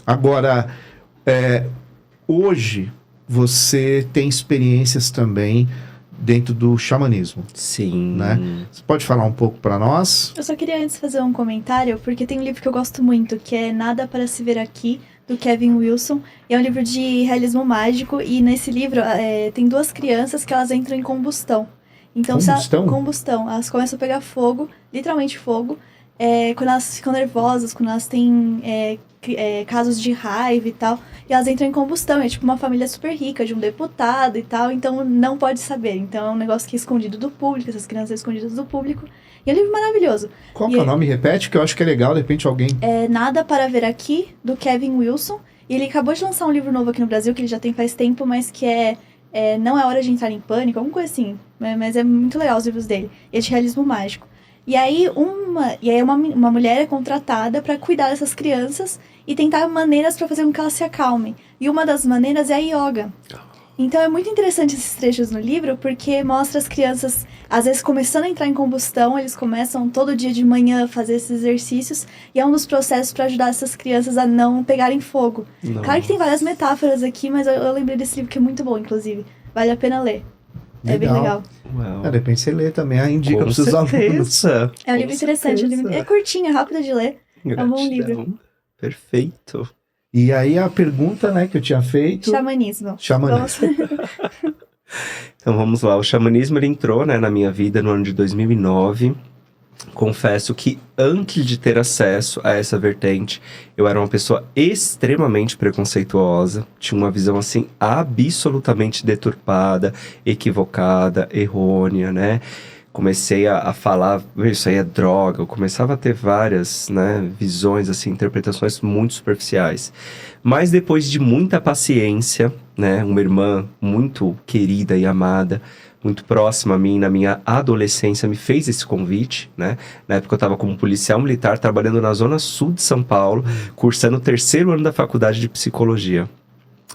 Agora, hoje, você tem experiências também dentro do xamanismo. Sim. Né? Você pode falar um pouco para nós? Eu só queria antes fazer um comentário, porque tem um livro que eu gosto muito, que é Nada para se Ver Aqui, do Kevin Wilson. E é um livro de realismo mágico, e nesse livro tem duas crianças que elas entram em combustão. Então, combustão. Elas começam a pegar fogo, literalmente fogo, quando elas ficam nervosas, quando elas têm casos de raiva e tal, e elas entram em combustão. É tipo uma família super rica, de um deputado e tal, então não pode saber. Então é um negócio que é escondido do público, essas crianças são escondidas do público. E é um livro maravilhoso. Qual que é o nome? Repete, que eu acho que é legal, de repente alguém... Nada para Ver Aqui, do Kevin Wilson. E ele acabou de lançar um livro novo aqui no Brasil, que ele já tem faz tempo, mas que Não é Hora de Entrar em Pânico, alguma coisa assim. Mas é muito legal os livros dele. E é de realismo mágico. E aí uma mulher é contratada para cuidar dessas crianças e tentar maneiras para fazer com que elas se acalmem. E uma das maneiras é a yoga. Então é muito interessante esses trechos no livro, porque mostra as crianças, às vezes, começando a entrar em combustão. Eles começam todo dia de manhã a fazer esses exercícios, e é um dos processos para ajudar essas crianças a não pegarem fogo. Nossa. Claro que tem várias metáforas aqui, mas eu lembrei desse livro que é muito bom, inclusive. Vale a pena ler. Legal. É bem legal. De repente você lê também, indica para os seus alunos. É um livro interessante, é curtinho, é rápido de ler. Gratidão. É um bom livro. Perfeito. E aí a pergunta, né, que eu tinha feito... Xamanismo. Então vamos lá, o xamanismo ele entrou, né, na minha vida no ano de 2009. Confesso que antes de ter acesso a essa vertente, eu era uma pessoa extremamente preconceituosa, tinha uma visão assim absolutamente deturpada, equivocada, errônea, né? Comecei a falar, isso aí é droga, eu começava a ter várias, né, visões, assim, interpretações muito superficiais. Mas depois de muita paciência, né, uma irmã muito querida e amada, muito próxima a mim na minha adolescência, me fez esse convite, né? Na época eu estava como policial militar, trabalhando na zona sul de São Paulo, cursando o 3º ano da faculdade de psicologia,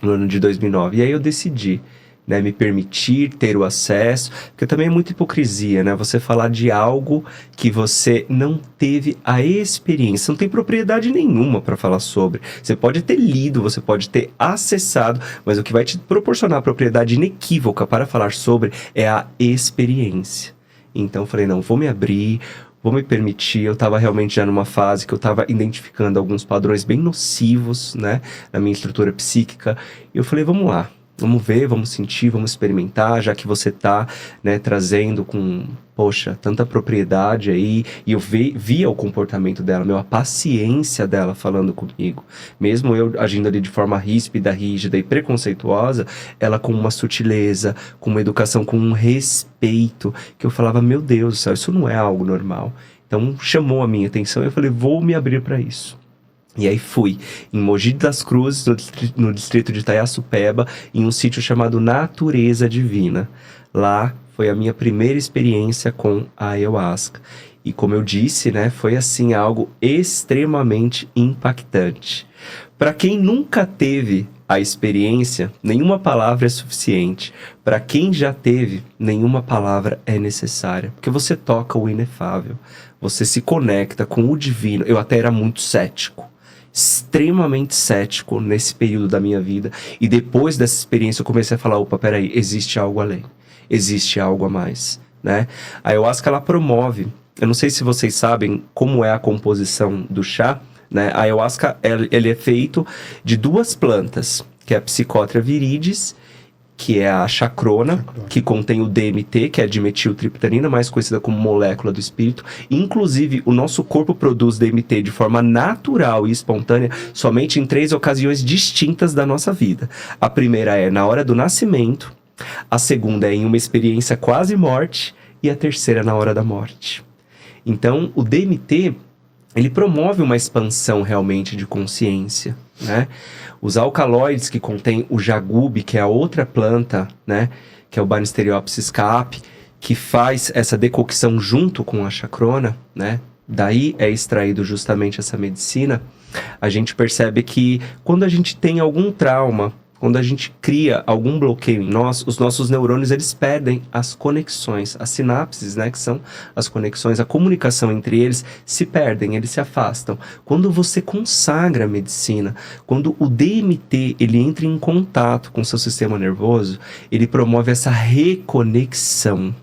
no ano de 2009. E aí eu decidi, né, me permitir ter o acesso, porque também é muita hipocrisia, né? Você falar de algo que você não teve a experiência, não tem propriedade nenhuma para falar sobre. Você pode ter lido, você pode ter acessado, mas o que vai te proporcionar propriedade inequívoca para falar sobre é a experiência. Então eu falei, não, vou me abrir, vou me permitir. Eu estava realmente já numa fase que eu estava identificando alguns padrões bem nocivos, né, na minha estrutura psíquica, e eu falei, vamos lá. Vamos ver, vamos sentir, vamos experimentar, já que você tá, né, trazendo com, poxa, tanta propriedade aí. E eu via o comportamento dela, a paciência dela falando comigo. Mesmo eu agindo ali de forma ríspida, rígida e preconceituosa, ela com uma sutileza, com uma educação, com um respeito, que eu falava, meu Deus do céu, isso não é algo normal. Então chamou a minha atenção e eu falei, vou me abrir para isso. E aí fui em Mogi das Cruzes, no distrito de Itaiaçupeba, em um sítio chamado Natureza Divina. Lá foi a minha primeira experiência com a ayahuasca. E como eu disse, né, foi assim algo extremamente impactante. Para quem nunca teve a experiência, nenhuma palavra é suficiente. Para quem já teve, nenhuma palavra é necessária. Porque você toca o inefável, você se conecta com o divino. Eu até era muito cético. Extremamente cético nesse período da minha vida, e depois dessa experiência eu comecei a falar, opa, peraí, existe algo além, existe algo a mais, né? A ayahuasca, ela promove, eu não sei se vocês sabem como é a composição do chá, né? A ayahuasca, ele é feito de 2 plantas, que é a Psychotria viridis, que é a chacrona, que contém o DMT, que é a dimetiltriptamina, mais conhecida como molécula do espírito. Inclusive, o nosso corpo produz DMT de forma natural e espontânea somente em 3 ocasiões distintas da nossa vida. A primeira é na hora do nascimento, a segunda é em uma experiência quase morte, e a terceira na hora da morte. Então, o DMT, ele promove uma expansão realmente de consciência, né? Os alcaloides que contém o jagube, que é a outra planta, né, que é o Banisteriopsis caapi, que faz essa decocção junto com a chacrona, né? Daí é extraído justamente essa medicina. A gente percebe que quando a gente tem algum trauma quando a gente cria algum bloqueio em nós, os nossos neurônios, eles perdem as conexões, as sinapses, né, que são as conexões, a comunicação entre eles, se perdem, eles se afastam. Quando você consagra a medicina, quando o DMT, ele entra em contato com o seu sistema nervoso, ele promove essa reconexão.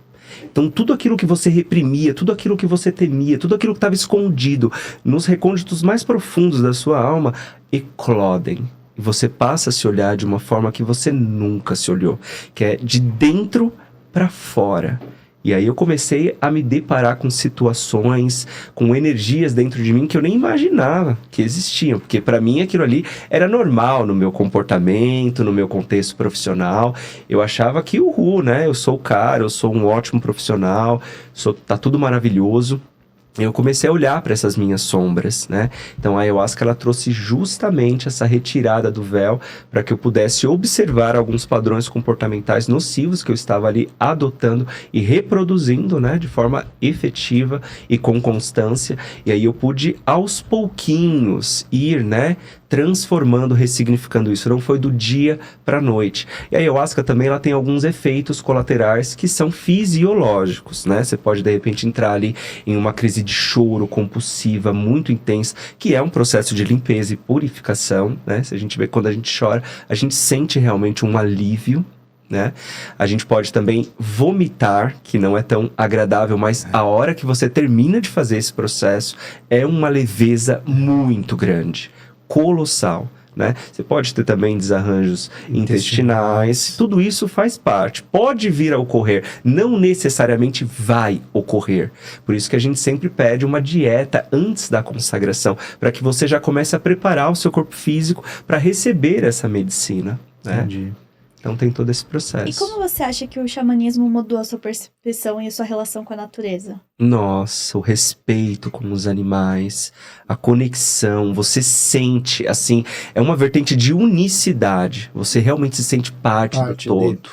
Então, tudo aquilo que você reprimia, tudo aquilo que você temia, tudo aquilo que estava escondido nos recônditos mais profundos da sua alma, eclodem. E você passa a se olhar de uma forma que você nunca se olhou, que é de dentro para fora. E aí eu comecei a me deparar com situações, com energias dentro de mim que eu nem imaginava que existiam. Porque para mim aquilo ali era normal no meu comportamento, no meu contexto profissional. Eu achava que, né? Eu sou o cara, eu sou um ótimo profissional, tá tudo maravilhoso. Eu comecei a olhar para essas minhas sombras, né? Então a ayahuasca, ela trouxe justamente essa retirada do véu para que eu pudesse observar alguns padrões comportamentais nocivos que eu estava ali adotando e reproduzindo, né? De forma efetiva e com constância. E aí eu pude aos pouquinhos ir, né? Transformando, ressignificando isso. Não foi do dia para a noite. E a ayahuasca também, ela tem alguns efeitos colaterais que são fisiológicos, né? Você pode de repente entrar ali em uma crise de choro compulsiva muito intensa, que é um processo de limpeza e purificação, né? Se a gente vê, quando a gente chora, a gente sente realmente um alívio, né? A gente pode também vomitar, que não é tão agradável, mas a hora que você termina de fazer esse processo é uma leveza muito grande, colossal, né? Você pode ter também desarranjos intestinais, tudo isso faz parte, pode vir a ocorrer, não necessariamente vai ocorrer. Por isso que a gente sempre pede uma dieta antes da consagração, para que você já comece a preparar o seu corpo físico para receber essa medicina, né? Entendi. Então tem todo esse processo. E como você acha que o xamanismo mudou a sua percepção e a sua relação com a natureza? Nossa, o respeito com os animais, a conexão, você sente, assim, é uma vertente de unicidade, você realmente se sente parte do todo.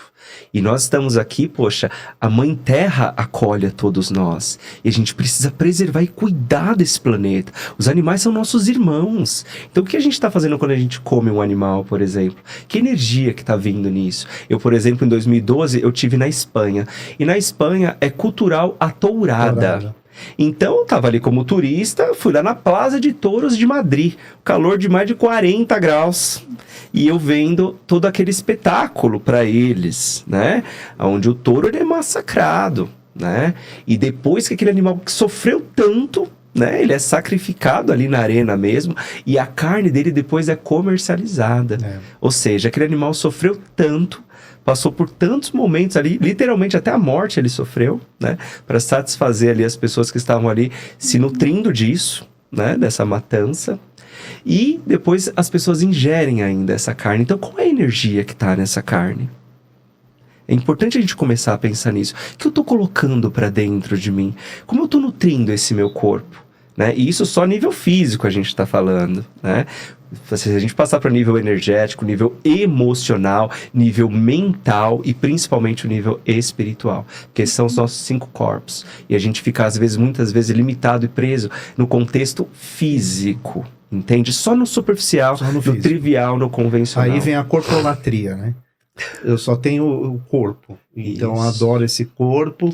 E nós estamos aqui, poxa, a Mãe Terra acolhe a todos nós. E a gente precisa preservar e cuidar desse planeta. Os animais são nossos irmãos. Então o que a gente está fazendo quando a gente come um animal, por exemplo? Que energia que está vindo nisso? Eu, por exemplo, em 2012, eu tive na Espanha. E na Espanha é cultural a tourada. Então eu tava ali como turista, fui lá na Plaza de Touros de Madrid, calor de mais de 40 graus, e eu vendo todo aquele espetáculo para eles, né? Onde o touro, ele é massacrado, né? E depois que aquele animal que sofreu tanto, né? Ele é sacrificado ali na arena mesmo, e a carne dele depois é comercializada. Ou seja, aquele animal sofreu tanto, passou por tantos momentos ali, literalmente até a morte ele sofreu, né? Para satisfazer ali as pessoas que estavam ali se nutrindo disso, né? Dessa matança. E depois as pessoas ingerem ainda essa carne. Então, qual é a energia que está nessa carne? É importante a gente começar a pensar nisso. O que eu estou colocando para dentro de mim? Como eu estou nutrindo esse meu corpo? Né? E isso só nível físico a gente está falando, né? Se a gente passar para nível energético, nível emocional, nível mental e principalmente o nível espiritual, porque esses são os nossos 5 corpos, e a gente fica muitas vezes limitado e preso no contexto físico, entende? Só no superficial, no trivial, no convencional. Aí vem a corpolatria, né? Eu só tenho o corpo, então eu adoro esse corpo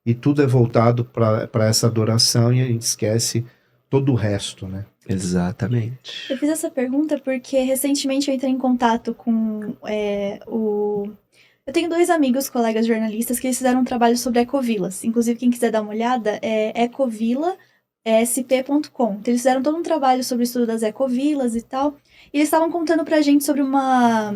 e tudo é voltado para essa adoração e a gente esquece todo o resto, né? Exatamente. Eu fiz essa pergunta porque recentemente eu entrei em contato com Eu tenho 2 amigos, colegas jornalistas, que eles fizeram um trabalho sobre ecovilas. Inclusive, quem quiser dar uma olhada, é ecovila.sp.com. Então, eles fizeram todo um trabalho sobre o estudo das ecovilas e tal. E eles estavam contando pra gente sobre uma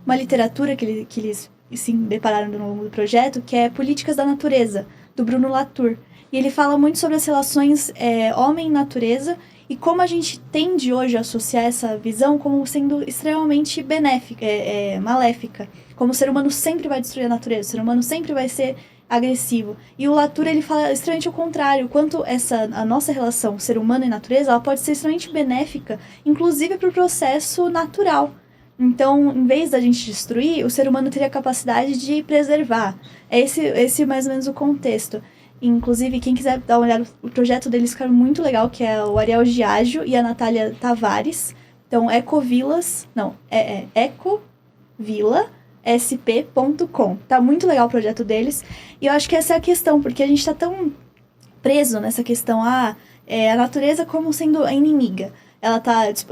literatura que eles se depararam no longo do projeto, que é Políticas da Natureza, do Bruno Latour. E ele fala muito sobre as relações homem-natureza e como a gente tende hoje a associar essa visão como sendo extremamente benéfica, maléfica. Como o ser humano sempre vai destruir a natureza, o ser humano sempre vai ser agressivo. E o Latour, ele fala extremamente o contrário, quanto a nossa relação ser humano e natureza, ela pode ser extremamente benéfica, inclusive para o processo natural. Então, em vez da gente destruir, o ser humano teria a capacidade de preservar. É esse mais ou menos o contexto. Inclusive, quem quiser dar uma olhada, o projeto deles fica muito legal, que é o Ariel Giaggio e a Natália Tavares. Então, Ecovilas, não, Eco vilasp.com. Tá muito legal o projeto deles. E eu acho que essa é a questão, porque a gente tá tão preso nessa questão, a natureza como sendo a inimiga. A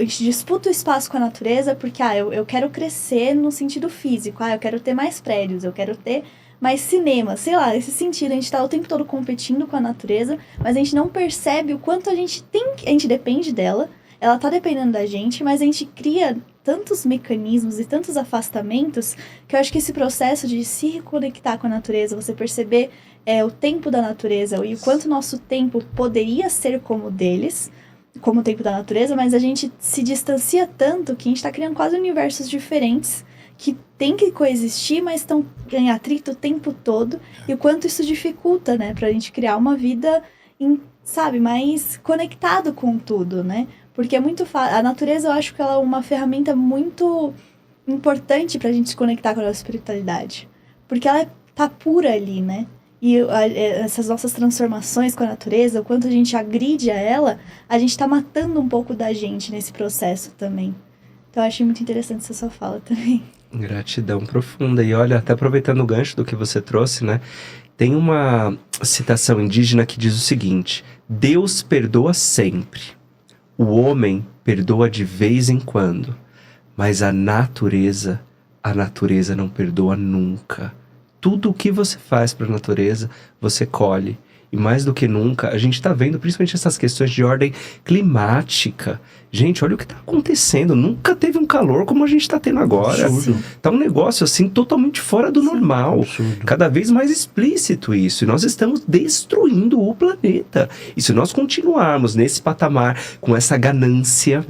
gente disputa o espaço com a natureza porque, eu quero crescer no sentido físico, eu quero ter mais prédios, eu quero ter mais cinema, sei lá, nesse sentido, a gente tá o tempo todo competindo com a natureza, mas a gente não percebe o quanto a gente depende dela, ela tá dependendo da gente, mas a gente cria tantos mecanismos e tantos afastamentos que eu acho que esse processo de se reconectar com a natureza, você perceber o tempo da natureza e o quanto nosso tempo poderia ser como o deles, como o tempo da natureza, mas a gente se distancia tanto que a gente tá criando quase universos diferentes que tem que coexistir, mas estão em atrito o tempo todo, e o quanto isso dificulta, né, pra gente criar uma vida, mais conectado com tudo, né, porque é muito fácil, a natureza eu acho que ela é uma ferramenta muito importante pra gente se conectar com a nossa espiritualidade, porque ela tá pura ali, né, e essas nossas transformações com a natureza, o quanto a gente agride a ela, a gente tá matando um pouco da gente nesse processo também. Então eu achei muito interessante essa sua fala também. Gratidão profunda. E olha, até aproveitando o gancho do que você trouxe, né? Tem uma citação indígena que diz o seguinte: Deus perdoa sempre. O homem perdoa de vez em quando. Mas a natureza não perdoa nunca. Tudo o que você faz para a natureza, você colhe. E mais do que nunca, a gente está vendo principalmente essas questões de ordem climática. Gente, olha o que está acontecendo. Nunca teve um calor como a gente está tendo agora. Absurdo. Tá um negócio assim totalmente fora do normal. Absurdo. Cada vez mais explícito isso. E nós estamos destruindo o planeta. E se nós continuarmos nesse patamar com essa ganância...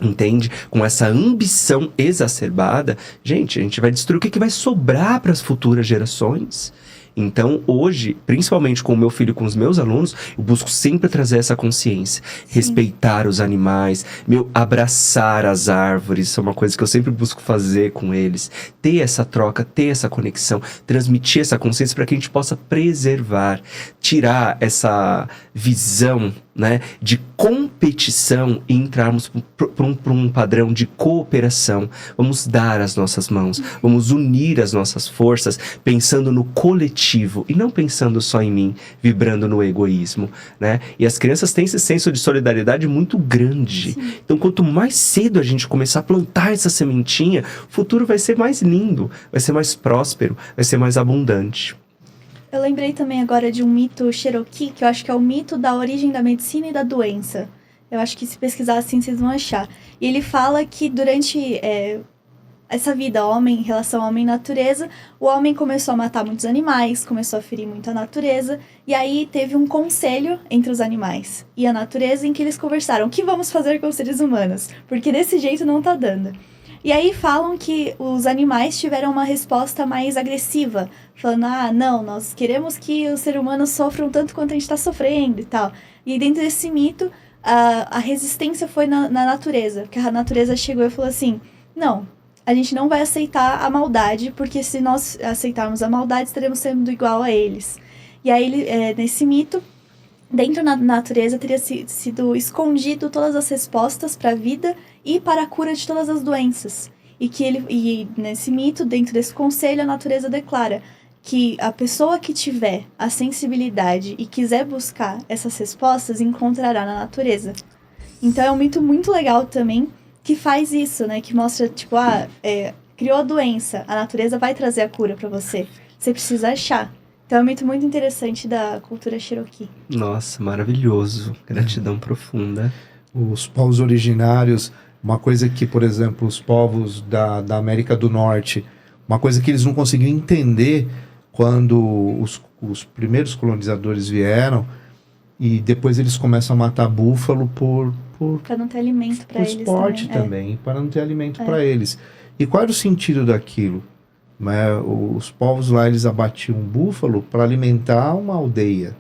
Entende? Com essa ambição exacerbada, gente, a gente vai destruir o que vai sobrar para as futuras gerações. Então, hoje, principalmente com o meu filho e com os meus alunos, eu busco sempre trazer essa consciência. Respeitar os animais, abraçar as árvores, isso é uma coisa que eu sempre busco fazer com eles. Ter essa troca, ter essa conexão, transmitir essa consciência para que a gente possa preservar, tirar essa visão, né, de competição e entrarmos para um padrão de cooperação. Vamos dar as nossas mãos, vamos unir as nossas forças, pensando no coletivo e não pensando só em mim, vibrando no egoísmo, né? E as crianças têm esse senso de solidariedade muito grande. Sim. Então, quanto mais cedo a gente começar a plantar essa sementinha, o futuro vai ser mais lindo, vai ser mais próspero, vai ser mais abundante. Eu lembrei também agora de um mito Cherokee, que eu acho que é o mito da origem da medicina e da doença. Eu acho que se pesquisar assim, vocês vão achar. E ele fala que durante essa vida, homem em relação ao homem e natureza, o homem começou a matar muitos animais, começou a ferir muito a natureza, e aí teve um conselho entre os animais e a natureza em que eles conversaram: o que vamos fazer com os seres humanos? Porque desse jeito não tá dando. E aí falam que os animais tiveram uma resposta mais agressiva, falando: não, nós queremos que os seres humanos sofram tanto quanto a gente está sofrendo e tal. E dentro desse mito, a resistência foi na natureza, porque a natureza chegou e falou assim: não, a gente não vai aceitar a maldade, porque se nós aceitarmos a maldade, estaremos sendo igual a eles. E aí, nesse mito, dentro da natureza teria sido escondido todas as respostas para a vida e para a cura de todas as doenças. E nesse mito, dentro desse conselho, a natureza declara que a pessoa que tiver a sensibilidade e quiser buscar essas respostas, encontrará na natureza. Então é um mito muito legal também, que faz isso, né? Que mostra, tipo, criou a doença, a natureza vai trazer a cura para você. Você precisa achar. Então é um mito muito interessante da cultura Cherokee. Nossa, maravilhoso. Gratidão profunda. Os povos originários, uma coisa que, por exemplo, os povos da América do Norte, uma coisa que eles não conseguiam entender quando os primeiros colonizadores vieram, e depois eles começam a matar búfalo para não ter alimento para eles esporte também, para não ter alimento para eles. E qual era o sentido daquilo? Os povos lá, eles abatiam um búfalo para alimentar uma aldeia,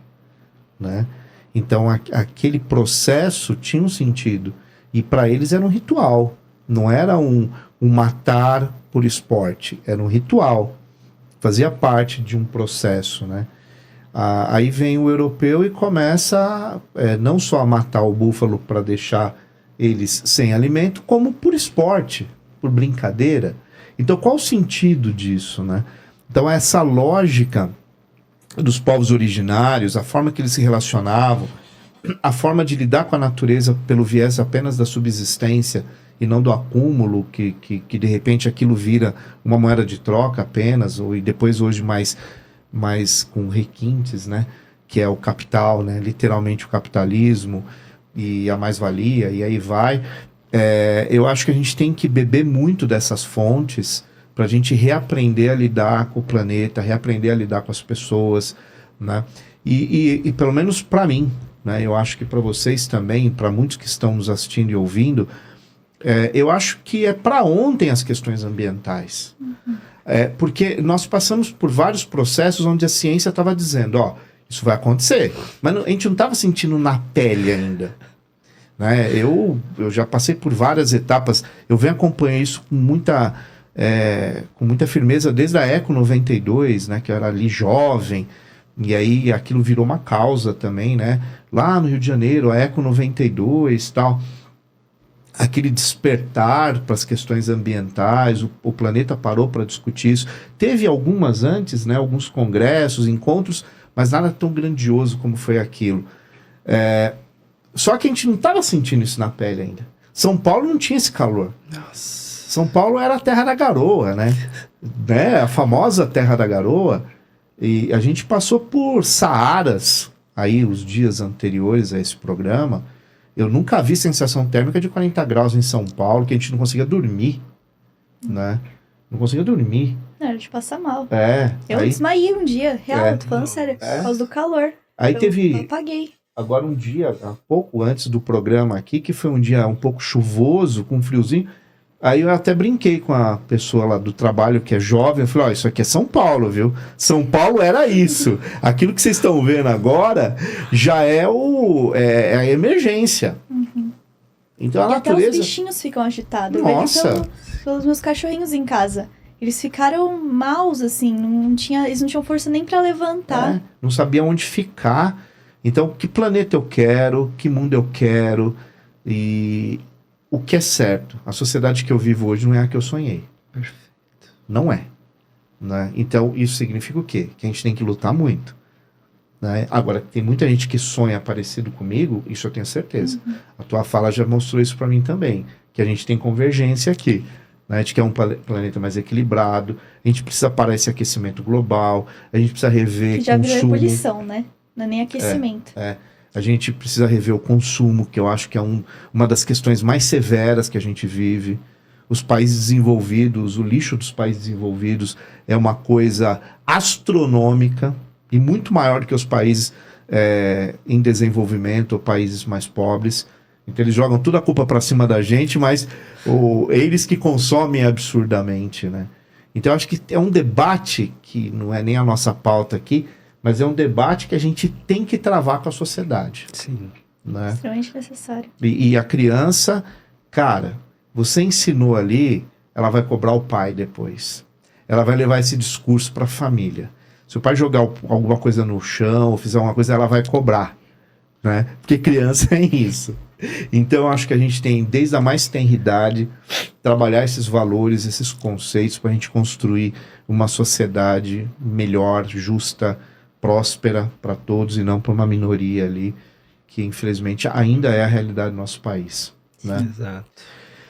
né? Então aquele processo tinha um sentido, e para eles era um ritual, não era um matar por esporte, era um ritual, fazia parte de um processo, né? Aí vem o europeu e começa não só a matar o búfalo para deixar eles sem alimento, como por esporte, por brincadeira. Então, qual o sentido disso, né? Então, essa lógica dos povos originários, a forma que eles se relacionavam, a forma de lidar com a natureza pelo viés apenas da subsistência e não do acúmulo, que de repente aquilo vira uma moeda de troca apenas, e depois hoje mais com requintes, né? Que é o capital, né? Literalmente o capitalismo e a mais-valia, e aí vai. Eu acho que a gente tem que beber muito dessas fontes para a gente reaprender a lidar com o planeta, reaprender a lidar com as pessoas, né? E pelo menos para mim, né? Eu acho que para vocês também, para muitos que estão nos assistindo e ouvindo, eu acho que é para ontem as questões ambientais. Porque nós passamos por vários processos onde a ciência estava dizendo, isso vai acontecer, mas a gente não estava sentindo na pele ainda. Né? Eu já passei por várias etapas, eu venho acompanhando isso com muita firmeza desde a Eco 92, né? Que eu era ali jovem, e aí aquilo virou uma causa também, né? Lá no Rio de Janeiro, a Eco 92 e tal, aquele despertar para as questões ambientais, o planeta parou para discutir isso. Teve algumas antes, né? Alguns congressos, encontros, mas nada tão grandioso como foi aquilo. Só que a gente não estava sentindo isso na pele ainda. São Paulo não tinha esse calor. Nossa. São Paulo era a terra da garoa, né? A famosa terra da garoa. E a gente passou por Saaras, aí os dias anteriores a esse programa. Eu nunca vi sensação térmica de 40 graus em São Paulo, que a gente não conseguia dormir, né? Não conseguia dormir. Não, era de passar mal. Eu aí, desmaiei um dia, real, tô falando sério, por causa do calor. Aí Eu apaguei. Agora um dia, pouco antes do programa aqui, que foi um dia um pouco chuvoso, com um friozinho, aí eu até brinquei com a pessoa lá do trabalho que é jovem, eu falei, isso aqui é São Paulo, viu? São Paulo era isso. Aquilo que vocês estão vendo agora já é a emergência. Então a natureza... Até os bichinhos ficam agitados. Nossa! Eu vejo pelos meus cachorrinhos em casa. Eles ficaram maus, assim, eles não tinham força nem pra levantar. Não sabia onde ficar. Então, que planeta eu quero, que mundo eu quero, e o que é certo. A sociedade que eu vivo hoje não é a que eu sonhei. Perfeito. Não é. Né? Então, isso significa o quê? Que a gente tem que lutar muito. Né? Agora, tem muita gente que sonha parecido comigo, isso eu tenho certeza. A tua fala já mostrou isso para mim também, que a gente tem convergência aqui. Né? A gente quer um planeta mais equilibrado, a gente precisa parar esse aquecimento global, a gente precisa rever que já consumo. virou ebulição, né? Não é nem aquecimento. A gente precisa rever o consumo, que eu acho que é uma das questões mais severas que a gente vive. Os países desenvolvidos, o lixo dos países desenvolvidos é uma coisa astronômica e muito maior que os países em desenvolvimento ou países mais pobres. Então eles jogam toda a culpa para cima da gente, mas eles que consomem absurdamente, né? Então eu acho que é um debate que não é nem a nossa pauta aqui, mas é um debate que a gente tem que travar com a sociedade. Sim. Né? Extremamente necessário. E a criança, cara, você ensinou ali, ela vai cobrar o pai depois. Ela vai levar esse discurso para a família. Se o pai jogar alguma coisa no chão, ou fizer alguma coisa, ela vai cobrar. Né? Porque criança é isso. Então, eu acho que a gente tem, desde a mais tenra idade, trabalhar esses valores, esses conceitos, para a gente construir uma sociedade melhor, justa, próspera para todos e não para uma minoria ali, que infelizmente ainda é a realidade do nosso país. Né? Exato.